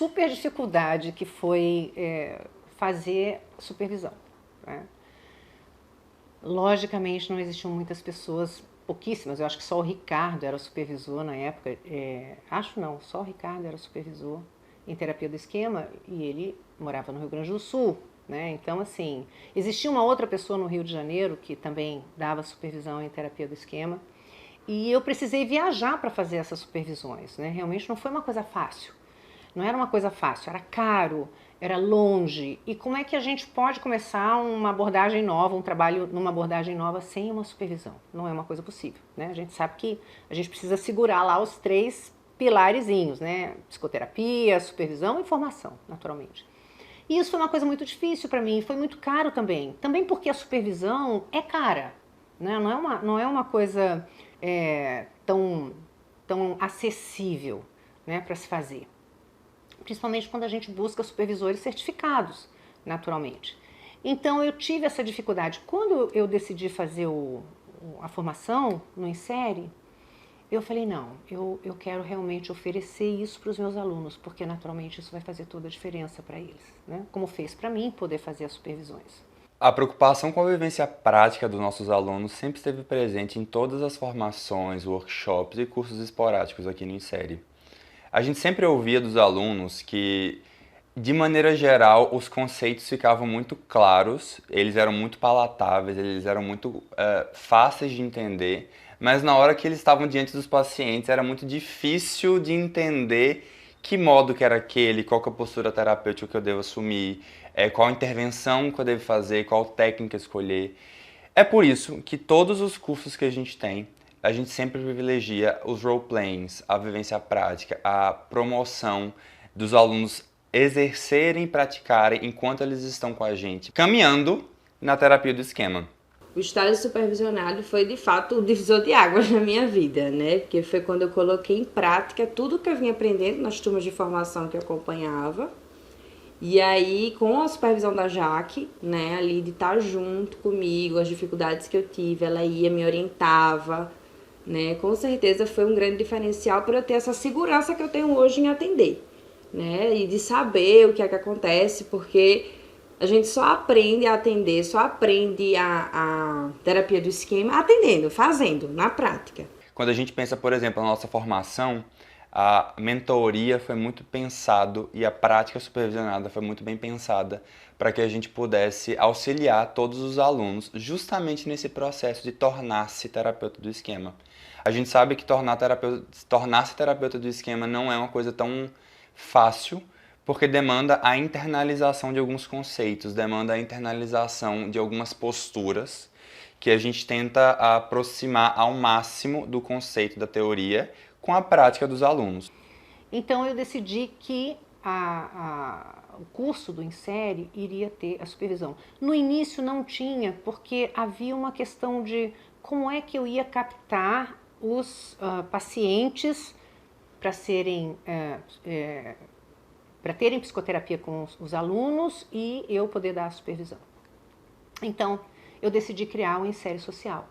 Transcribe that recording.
super dificuldade que foi fazer supervisão, né? Logicamente não existiam muitas pessoas, pouquíssimas, eu acho que só o Ricardo era supervisor na época, acho não, só o Ricardo era supervisor em terapia do esquema e ele morava no Rio Grande do Sul, né? Então assim, existia uma outra pessoa no Rio de Janeiro que também dava supervisão em terapia do esquema e eu precisei viajar para fazer essas supervisões, né? Realmente não foi uma coisa fácil. Não era uma coisa fácil, era caro, era longe. E como é que a gente pode começar uma abordagem nova, um trabalho numa abordagem nova sem uma supervisão? Não é uma coisa possível, né? A gente sabe que a gente precisa segurar lá os 3 pilarezinhos, né? Psicoterapia, supervisão e formação, naturalmente. E isso foi uma coisa muito difícil para mim, foi muito caro também. Também porque a supervisão é cara, né? Não é uma coisa tão acessível, né, para se fazer. Principalmente quando a gente busca supervisores certificados, naturalmente. Então eu tive essa dificuldade. Quando eu decidi fazer a formação no Insere, eu falei, não, eu quero realmente oferecer isso para os meus alunos, porque naturalmente isso vai fazer toda a diferença para eles, né? Como fez para mim poder fazer as supervisões. A preocupação com a vivência prática dos nossos alunos sempre esteve presente em todas as formações, workshops e cursos esporádicos aqui no Insere. A gente sempre ouvia dos alunos que, de maneira geral, os conceitos ficavam muito claros, eles eram muito palatáveis, eles eram muito fáceis de entender, mas na hora que eles estavam diante dos pacientes era muito difícil de entender que modo que era aquele, qual que é a postura terapêutica que eu devo assumir, qual intervenção que eu devo fazer, qual técnica escolher. É por isso que todos os cursos que a gente sempre privilegia os role-playings, a vivência prática, a promoção dos alunos exercerem e praticarem enquanto eles estão com a gente, caminhando na terapia do esquema. O estágio supervisionado foi, de fato, o divisor de águas na minha vida, né? Porque foi quando eu coloquei em prática tudo que eu vinha aprendendo nas turmas de formação que eu acompanhava. E aí, com a supervisão da Jaque, né, ali de estar junto comigo, as dificuldades que eu tive, ela ia, me orientava, né? Com certeza foi um grande diferencial para eu ter essa segurança que eu tenho hoje em atender, né? E de saber o que é que acontece, porque a gente só aprende a atender, só aprende a terapia do esquema atendendo, fazendo, na prática. Quando a gente pensa, por exemplo, na nossa formação, a mentoria foi muito pensado e a prática supervisionada foi muito bem pensada para que a gente pudesse auxiliar todos os alunos justamente nesse processo de tornar-se terapeuta do esquema. A gente sabe que tornar-se terapeuta do esquema não é uma coisa tão fácil, porque demanda a internalização de alguns conceitos, demanda a internalização de algumas posturas que a gente tenta aproximar ao máximo do conceito da teoria com a prática dos alunos. Então eu decidi que o curso do Insere iria ter a supervisão. No início não tinha, porque havia uma questão de como é que eu ia captar os pacientes para terem psicoterapia com os alunos e eu poder dar a supervisão. Então eu decidi criar o Insere Social.